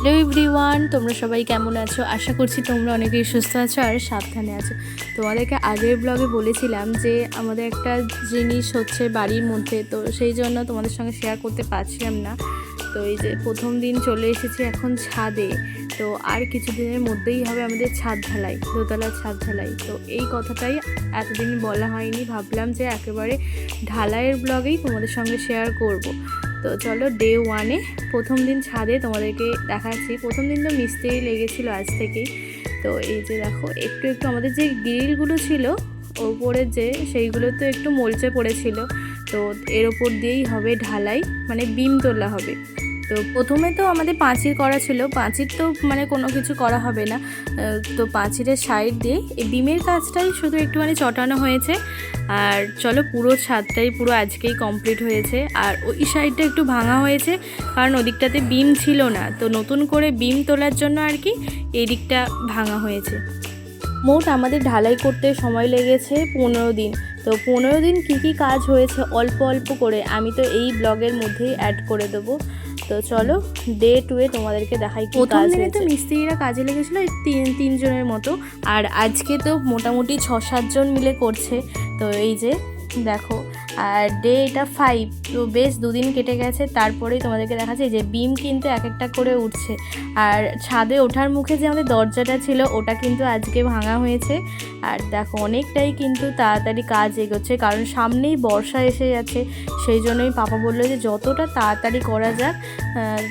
Hello everyone, তোমরা সবাই কেমন আছো? আশা করছি তোমরা অনেকেই সুস্থ আছো আর সাবধানে আছো। তোমাদেরকে আগের ব্লগে বলেছিলাম যে আমাদের একটা জিনিস হচ্ছে বাড়ির মধ্যে, তো সেই জন্য তোমাদের সঙ্গে শেয়ার করতে পারছিলাম না। তো এই যে প্রথম দিন চলে এসেছি এখন ছাদে। তো আর কিছুদিনের মধ্যেই হবে আমাদের ছাদ ঢালাই, দোতলার ছাদ ঢালাই। তো এই কথাটাই এতদিন বলা হয়নি, ভাবলাম যে একেবারে ঢালাইয়ের ব্লগেই তোমাদের সঙ্গে শেয়ার করব। তো চলো ডে 1-এ প্রথম দিন ছাদে তোমাদেরকে দেখাচ্ছি। প্রথম দিন তো মিস্ত্রি লেগেছিলো আজ থেকেই। তো এই যে দেখো একটু একটু আমাদের যে গ্রিলগুলো ছিল ওপরে যে সেইগুলো তো একটু মলচে পড়েছিল। তো এর ওপর দিয়েই হবে ঢালাই, মানে বিম তোলা হবে। তো প্রথমে তো আমাদের পাঁচির করা ছিল, পাঁচির তো মানে কোনো কিছু করা হবে না। তো পাঁচিরের সাইড দিয়ে এই বিমের কাজটাই শুধু একটুখানি চটানো হয়েছে। আর চলো পুরো ছাদটাই পুরো আজকেই কমপ্লিট হয়েছে। আর ওই সাইডটা একটু ভাঙা হয়েছে কারণ ওদিকটাতে বিম ছিল না, তো নতুন করে বিম তোলার জন্য আর কি এই দিকটা ভাঙা হয়েছে। মোট আমাদের ঢালাই করতে সময় লেগেছে 15 দিন। তো 15 দিন কী কী কাজ হয়েছে অল্প অল্প করে আমি তো এই ব্লগের মধ্যেই অ্যাড করে দেবো। তো চলো ডে 2-এ তোমাদেরকে দেখাই কি কাজ হয়েছে। তো মিস্ত্রিরা কাজে লেগেছিলো তিনজনের মতো, আর আজকে তো মোটামুটি 6-7 জন মিলে করছে। তো এই যে দেখো, আর ডে এটা 5, তো বেশ দুদিন কেটে গেছে। তারপরেই তোমাদেরকে দেখাচ্ছে যে বিম কিন্তু এক একটা করে উঠছে। আর ছাদে ওঠার মুখে যে আমাদের দরজাটা ছিল ওটা কিন্তু আজকে ভাঙা হয়েছে। আর দেখো অনেকটাই কিন্তু তাড়াতাড়ি কাজ এগোচ্ছে, কারণ সামনেই বর্ষা এসে যাচ্ছে। সেই জন্যই পাপা বললো যে যতটা তাড়াতাড়ি করা যাক,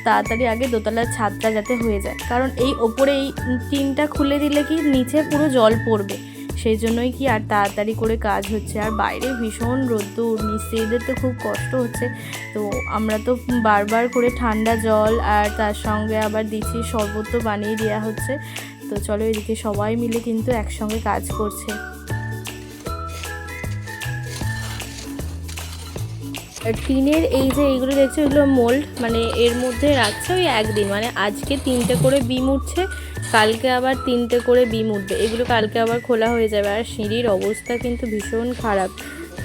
তাড়াতাড়ি আগে দোতলার ছাদটা যাতে হয়ে যায়, কারণ এই ওপরে এই টিনটা খুলে দিলে কি নিচে পুরো জল পড়বে। সেই জন্যই কি আর তাড়াতাড়ি করে কাজ হচ্ছে। আর বাইরে ভীষণ রোদ্দুর, মিস্ত্রিদের তো খুব কষ্ট হচ্ছে। তো আমরা তো বারবার করে ঠান্ডা জল আর তার সঙ্গে আবার দিচ্ছি শরবত তো বানিয়ে দেওয়া হচ্ছে। তো চলো এদিকে সবাই মিলে কিন্তু একসঙ্গে কাজ করছে। টিনের এই যে এইগুলো দেখছো এগুলো মোল্ড, মানে এর মধ্যে রাখছে ওই একদিন, মানে আজকে 3টে করে বিম উঠছে, কালকে আবার 3টে করে বিম উঠবে। এগুলো কালকে আবার খোলা হয়ে যাবে। আর সিঁড়ির অবস্থা কিন্তু ভীষণ খারাপ।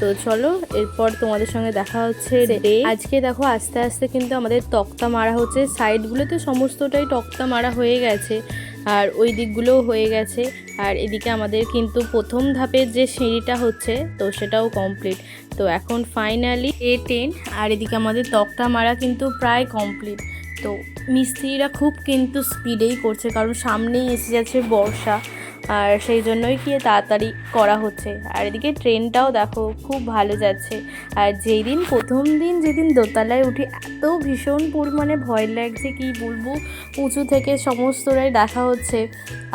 তো চলো এরপর তোমাদের সঙ্গে দেখা হচ্ছে আজকে। দেখো আস্তে আস্তে কিন্তু আমাদের তক্তা মারা হচ্ছে, সাইডগুলোতে সমস্তটাই তক্তা মারা হয়ে গেছে আর ওই দিকগুলোও হয়ে গেছে। আর এদিকে আমাদের কিন্তু প্রথম ধাপের যে সিঁড়িটা হচ্ছে তো সেটাও কমপ্লিট। তো এখন ফাইনালি A10, আর এদিকে আমাদের তক্তা মারা কিন্তু প্রায় কমপ্লিট। তো মিস্ত্রিরা খুব কিন্তু স্পিডেই করছে, কারণ সামনেই এসে যাচ্ছে বর্ষা, আর সেই জন্যই কি তাড়াতাড়ি করা হচ্ছে। আর এদিকে ট্রেনটাও দেখো খুব ভালো যাচ্ছে। আর প্রথম দিন যেদিন দোতলায় উঠি এত ভীষণ পরিমাণে ভয় লাগছে কি বলবো, উঁচু থেকে সমস্তটাই দেখা হচ্ছে।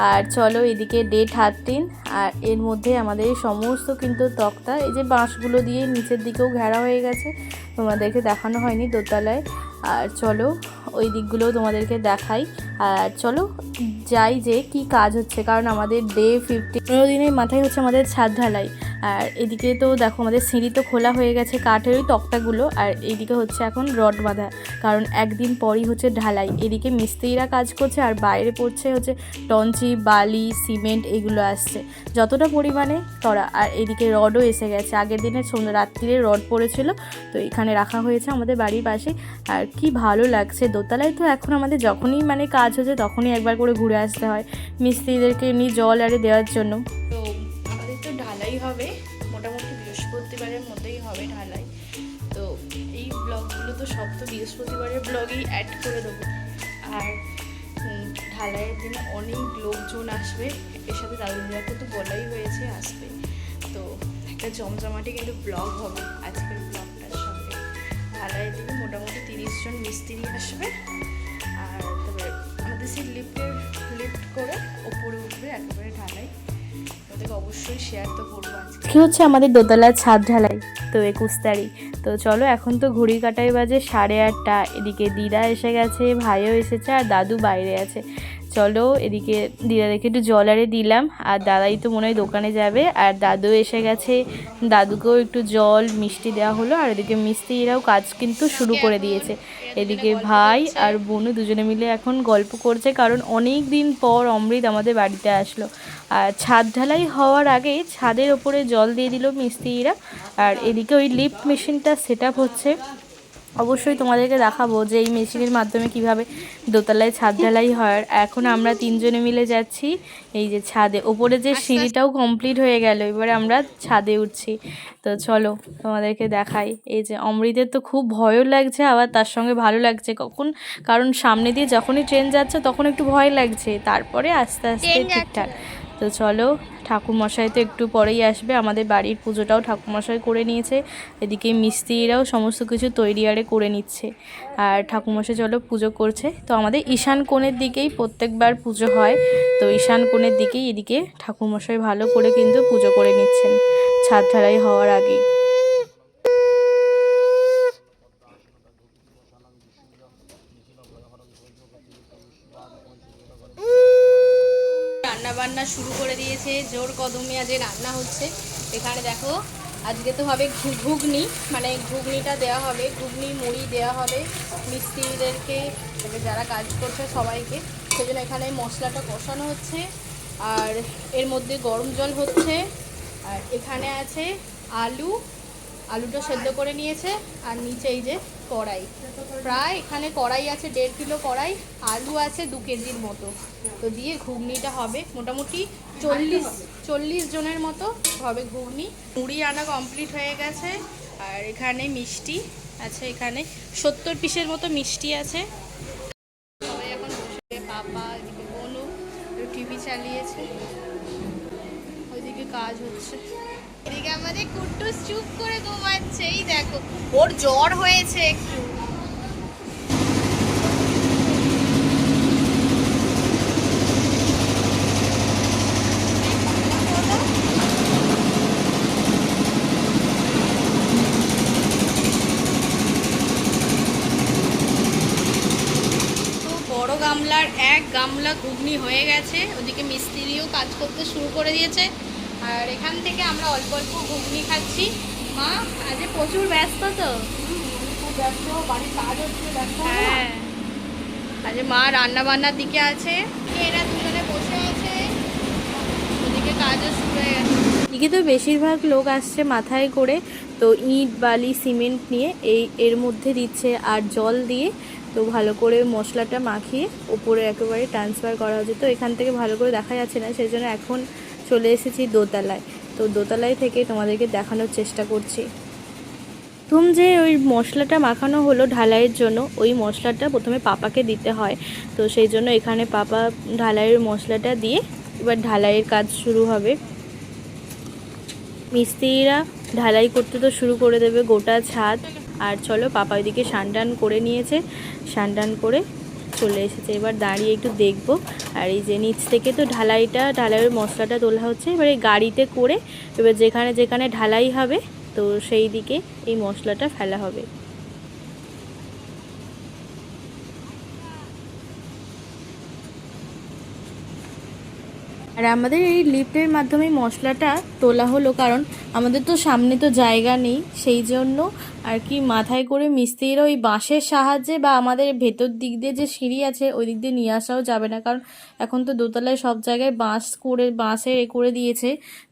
আর চলো এদিকে ডে 13, আর এর মধ্যে আমাদের সমস্ত কিন্তু তক্তা এই যে বাঁশগুলো দিয়ে নিচের দিকেও ঘেরা হয়ে গেছে, তোমাদেরকে দেখানো হয়নি দোতলায়। আর চলো ওই দিকগুলোও তোমাদেরকে দেখাই। আর চলো যাই যে কি কাজ হচ্ছে, কারণ আমাদের ডে 15 দিনের মাথায় হচ্ছে আমাদের ছাদ ঢালাই। আর এদিকে তো দেখো আমাদের সিঁড়ি তো খোলা হয়ে গেছে কাঠের ওই তক্তাগুলো, আর এইদিকে হচ্ছে এখন রড বাঁধা, কারণ একদিন পরই হচ্ছে ঢালাই। এদিকে মিস্ত্রিরা কাজ করছে আর বাইরে পড়ছে হচ্ছে টঞ্চি, বালি, সিমেন্ট, এগুলো আসছে যতটা পরিমাণে করা। আর এদিকে রডও এসে গেছে, আগের দিনের রাত্রিরে রড পড়েছিল, তো এখানে রাখা হয়েছে আমাদের বাড়ির পাশে। আর কি ভালো লাগছে দোতলায়। তো এখন আমাদের যখনই মানে কাজ হচ্ছে তখনই একবার করে ঘুরে আসতে হয় মিস্ত্রিদেরকে এমনি জল আরে দেওয়ার জন্য। তো আমাদের তো ঢালাই হবে মোটামুটি বৃহস্পতিবারের মধ্যেই হবে ঢালাই। তো এই ব্লগগুলো তো সব তো বৃহস্পতিবারের ব্লগেই অ্যাড করে দেবো। আর ঢালাইয়ের দিনে অনেক লোকজন আসবে, এর সাথে দাদুদিদাকে তো বলাই হয়েছে আসবে। তো একটা জমজমাটি কিন্তু ব্লগ হবে আজকের ব্লগটার সঙ্গে। ঢালাইয়ের দিনে মোটামুটি 30 জন মিস্ত্রি আসবে। আর তবে আমাদের সেই লিফট করে ওপরে উঠবে একেবারে ঢালাই, ওদেরকে অবশ্যই শেয়ার তো করবো। আজকে হচ্ছে আমাদের দোতলার ছাদ ঢালাই, তো 21 তারিখ। তো চলো এখন তো ঘড়ি কাটাই বাজে 8:30। এদিকে দিদা এসে গেছে, ভাইও এসেছে, আর দাদু বাইরে আছে। চলো এদিকে দিদাদেরকে একটু জল আরে দিলাম, আর দাদাই তো মনে হয় দোকানে যাবে। আর দাদু এসে গেছে, দাদুকেও একটু জল মিষ্টি দেওয়া হলো। আর এদিকে মিস্ত্রিরাও কাজ কিন্তু শুরু করে দিয়েছে। এদিকে ভাই আর বোনু দুজনে মিলে এখন গল্প করছে, কারণ অনেক দিন পর অমৃত আমাদের বাড়িতে আসলো। আর ছাদ ঢালাই হওয়ার আগে ছাদের ওপরে জল দিয়ে দিল মিস্ত্রিরা। আর এদিকে ওই লিফট মেশিনটা সেট আপ হচ্ছে, অবশ্যই তোমাদেরকে দেখাবো যে এই মেশিনের মাধ্যমে কিভাবে দোতলায় ছাদ ঢালাই হয়। এখন আমরা তিনজনে মিলে যাচ্ছি এই যে ছাদে, ওপরে যে সিঁড়িটাও কমপ্লিট হয়ে গেল, এবারে আমরা ছাদে উঠছি। তো চলো তোমাদেরকে দেখাই। এই যে অমৃতের তো খুব ভয়ও লাগছে, আবার তার সঙ্গে ভালো লাগছে, কারণ সামনে দিয়ে যখনই ট্রেন যাচ্ছে তখন একটু ভয় লাগছে, তারপরে আস্তে আস্তে ঠিকঠাক। তো চলো, ঠাকুরমশাই তো একটু পরেই আসবে, আমাদের বাড়ির পুজোটাও ঠাকুরমশাই করে নিয়েছে, এদিকে মিস্ত্রিরাও সমস্ত কিছু তৈরি করে নিচ্ছে, আর ঠাকুরমশাই চলো পুজো করছে। তো আমাদের ঈশান কোণের দিকেই প্রত্যেকবার পুজো হয়, তো ঈশান কোণের দিকেই এদিকে ঠাকুরমশাই ভালো করে কিন্তু পুজো করে নিচ্ছেন ছাদ ঢালাই হওয়ার আগেই। রান্না বান্না শুরু করে দিয়েছে, জোর কদমে আজ রান্না হচ্ছে। এখানে দেখো, আজকে তো হবে ঘুগনি, মানে ঘুগনিটা দেওয়া হবে, ঘুগনি মুড়ি দেওয়া হবে মিস্ত্রিদেরকে, যারা কাজ করছে সবাইকে। সেজন্য এখানে মশলাটা কষানো হচ্ছে, আর এর মধ্যে গরম জল হচ্ছে, আর এখানে আছে আলুটা সেদ্ধ করে নিয়েছে, আর নিচে এই যে কড়াই, প্রায় এখানে কড়াই আছে 1.5 কিলো কড়াই, আলু আছে 2 কেজির মতো। তো দিয়ে ঘুগনিটা হবে মোটামুটি 40 জনের মতো হবে ঘুগনি। মুড়ি আনা কমপ্লিট হয়ে গেছে, আর এখানে মিষ্টি আছে, এখানে 70 পিসের মতো মিষ্টি আছে। সবাই এখন বসে, পাপা এদিকে বনু টিভি চালিয়েছে, ওইদিকে কাজ হচ্ছে, এদিকে আমাদের কুট্টুস চুপ করে ঘুমাচ্ছে। এই দেখো, ওর জ্বর হয়েছে একটু। বড় গামলার 1 গামলা ঘুগনি হয়ে গেছে, ওদিকে মিস্ত্রিও কাজ করতে শুরু করে দিয়েছে, আর এখান থেকে আমরা অল্প অল্প ঘুগনি খাচ্ছি। মা আজ প্রচুর ব্যস্ত, তো বাড়ির কাজ হচ্ছে, হ্যাঁ আজ মা রান্না বান্নার দিকে আছে, এরা দুজনে বসে আছে, ওদিকে কাজও শুরু হয়ে গেছে। এদিকে তো বেশিরভাগ লোক আসছে মাথায় করে, তো ইট বালি সিমেন্ট নিয়ে এর মধ্যে দিচ্ছে, আর জল দিয়ে তো ভালো করে মশলাটা মাখিয়ে ওপরে একেবারে ট্রান্সফার করা হচ্ছে। তো এখান থেকে ভালো করে দেখা যাচ্ছে না, সেই জন্য এখন চলে এসেছি দোতলায়। তো দোতলায় থেকে তোমাদেরকে দেখানোর চেষ্টা করছি। যে ওই মশলাটা মাখানো হলো ঢালাইয়ের জন্য, ওই মশলাটা প্রথমে পাপাকে দিতে হয়, তো সেই জন্য এখানে পাপা ঢালাইয়ের মশলাটা দিয়ে এবার ঢালাইয়ের কাজ শুরু হবে। মিস্ত্রিরা ঢালাই করতে তো শুরু করে দেবে গোটা ছাদ। আর চলো, পাপা ওইদিকে স্নান করে নিয়েছে, স্নান করে চলে এসেছে, এবার দাঁড়িয়ে একটু দেখবো। আর এই যে নিচ থেকে তো ঢালাইয়ের মশলাটা তোলা হচ্ছে, এবার এই গাড়িতে করে এবার যেখানে যেখানে ঢালাই হবে তো সেই দিকে এই মশলাটা ফেলা হবে। আর আমাদের এই লিফটের মাধ্যমে মশলাটা তোলা হলো, কারণ আমাদের তো সামনে তো জায়গা নেই, সেই জন্য আর কি মাথায় করে মিস্ত্রিরা ওই বাঁশের সাহায্যে, বা আমাদের ভেতর দিক দিয়ে যে সিঁড়ি আছে ওই দিক দিয়ে নিয়ে আসাও যাবে না, কারণ এখন তো দোতলায় সব জায়গায় বাঁশের করে দিয়েছে,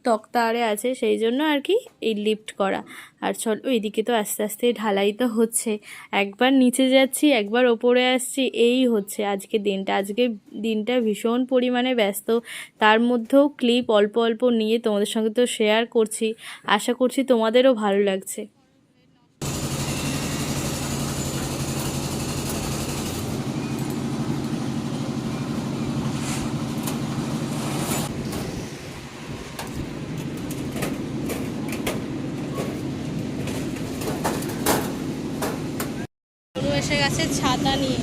তক্তা আছে, সেই জন্য আর কি এই লিফট করা। আর চলো, এইদিকে তো আস্তে আস্তে ঢালাই তো হচ্ছে, একবার নিচে যাচ্ছি একবার ওপরে আসছি, এই হচ্ছে আজকে দিনটা ভীষণ পরিমাণে ব্যস্ত। তার মধ্যেও ক্লিপ অল্প অল্প নিয়ে তোমাদের সঙ্গে তো শেয়ার করছি, আশা করছি তোমাদেরও ভালো লাগছে। এসে গেছে ছাতা নিয়ে।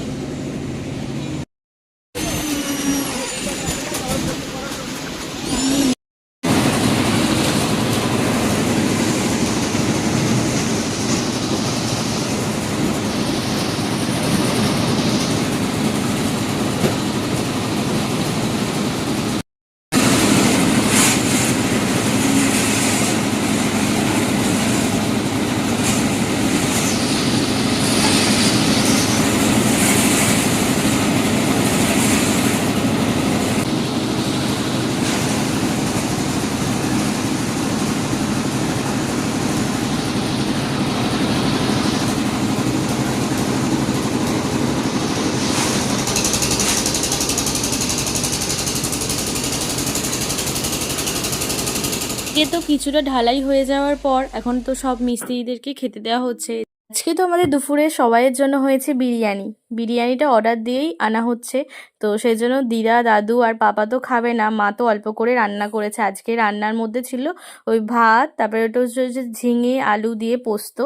এ তো কিছুটা ঢালাই হয়ে যাওয়ার পর এখন তো সব মিস্ত্রিদেরকে খেতে দেওয়া হচ্ছে। আজকে তো আমাদের দুপুরে সবাইয়ের জন্য হয়েছে বিরিয়ানি। বিরিয়ানিটা অর্ডার দিয়েই আনা হচ্ছে। তো সেই জন্য দিদা, দাদু আর পাপা তো খাবে না, মা তো অল্প করে রান্না করেছে। আজকে রান্নার মধ্যে ছিল ওই ভাত, তারপরে ওটা হচ্ছে ঝিঙে আলু দিয়ে পোস্ত,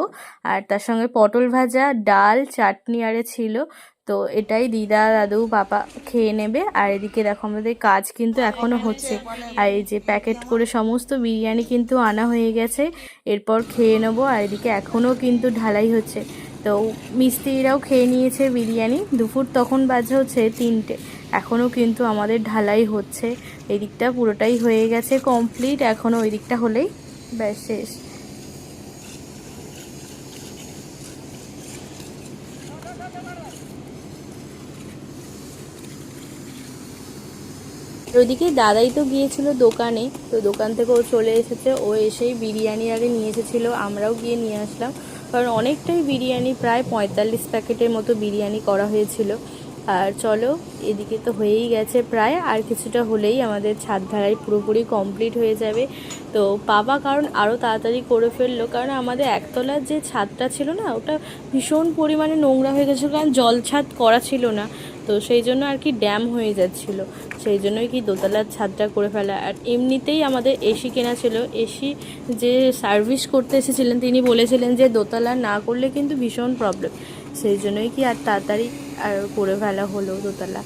আর তার সঙ্গে পটল ভাজা, ডাল, চাটনি আরে ছিল। তো এটাই দিদা, দাদু, পাপা খেয়ে নেবে। আর এদিকে দেখো আমাদের কাজ কিন্তু এখনও হচ্ছে। আর এই যে প্যাকেট করে সমস্ত বিরিয়ানি কিন্তু আনা হয়ে গেছে, এরপর খেয়ে নেবো। আর এদিকে এখনও কিন্তু ঢালাই হচ্ছে। তো মিস্ত্রিরাও খেয়ে নিয়েছে বিরিয়ানি। দুপুর তখন বাজে হচ্ছে 3টে, এখনও কিন্তু আমাদের ঢালাই হচ্ছে। এই দিকটা পুরোটাই হয়ে গেছে কমপ্লিট, এখনও ওই দিকটা হলেই ব্যাস শেষ। ওইদিকে দাদাই তো গিয়েছিল দোকানে, তো দোকান থেকে ও চলে এসেছে। ও এসেই বিরিয়ানি আগে নিয়ে এসেছিলো, আমরাও গিয়ে নিয়ে আসলাম। কারণ অনেকটাই বিরিয়ানি, প্রায় 45 প্যাকেটের মতো বিরিয়ানি করা হয়েছিল। আর চলো, এদিকে তো হয়েই গেছে প্রায়, আর কিছুটা হলেই আমাদের ছাদ ঢালাই পুরোপুরি কমপ্লিট হয়ে যাবে। তো পাপা কারণ আরও তাড়াতাড়ি করে ফেললো, কারণ আমাদের একতলার যে ছাদটা ছিল না, ওটা ভীষণ পরিমাণে নোংরা হয়ে গেছিলো, কারণ জল ছাদ করা ছিল না। তো সেই জন্য আর কি ড্যাম হয়ে যাচ্ছিলো, সেই জন্যই কি দোতলার ছাদটা করে ফেলা। আর এমনিতেই আমাদের এসি কেনা ছিল, এসি যে সার্ভিস করতে এসেছিলেন তিনি বলেছিলেন যে দোতলা না করলে কিন্তু ভীষণ প্রবলেম, সেই জন্যই কি আর তাড়াতাড়ি আর করে ফেলা হলো দোতলা।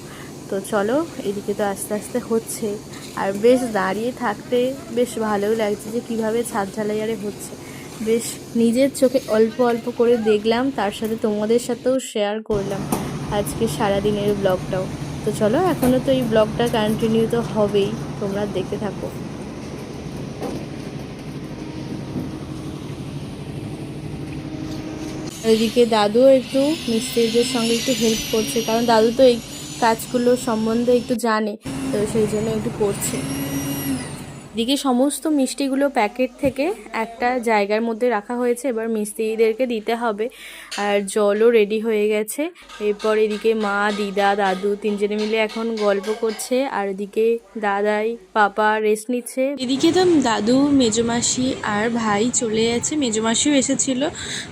তো চলো, এদিকে তো আস্তে আস্তে হচ্ছে। আর বেশ দাঁড়িয়ে থাকতে বেশ ভালোই লাগছে যে কীভাবে ছাদ ঢালাই আরে হচ্ছে। বেশ নিজের চোখে অল্প অল্প করে দেখলাম, তার সাথে তোমাদের সাথেও শেয়ার করলাম আজকে সারাদিনের ব্লগটাও। তো চলো, এখনও তো এই ব্লগটা কন্টিনিউ তো হবেই, তোমরা দেখতে থাকো। ওইদিকে দাদুও একটু মিস্ত্রিদের সঙ্গে একটু হেল্প করছে, কারণ দাদু তো এই কাজগুলো সম্বন্ধে একটু জানে, তো সেই জন্য একটু করছে। এদিকে সমস্ত মিষ্টিগুলো প্যাকেট থেকে একটা জায়গার মধ্যে রাখা হয়েছে, এবার মিস্ত্রিদেরকে দিতে হবে। আর জলও রেডি হয়ে গেছে। এরপর এদিকে মা, দিদা, দাদু তিনজনে মিলে এখন গল্প করছে, আর এদিকে দাদাই, পাপা রেস্ট নিচ্ছে। এদিকে তো দাদু, মেজমাসি আর ভাই চলে গেছে, মেজমাসিও এসেছিল,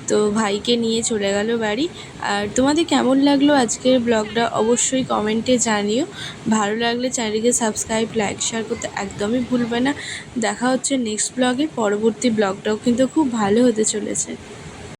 তো ভাইকে নিয়ে চলে গেল বাড়ি। আর তোমাদের কেমন লাগলো আজকের ব্লগটা অবশ্যই কমেন্টে জানিও। ভালো লাগলে চ্যানেলকে সাবস্ক্রাইব, লাইক, শেয়ার করতে একদমই ভুলবে না। দেখা হচ্ছে নেক্সট ব্লগে। পরবর্তী ব্লগটাও কিন্তু খুব ভালো হতে চলেছে।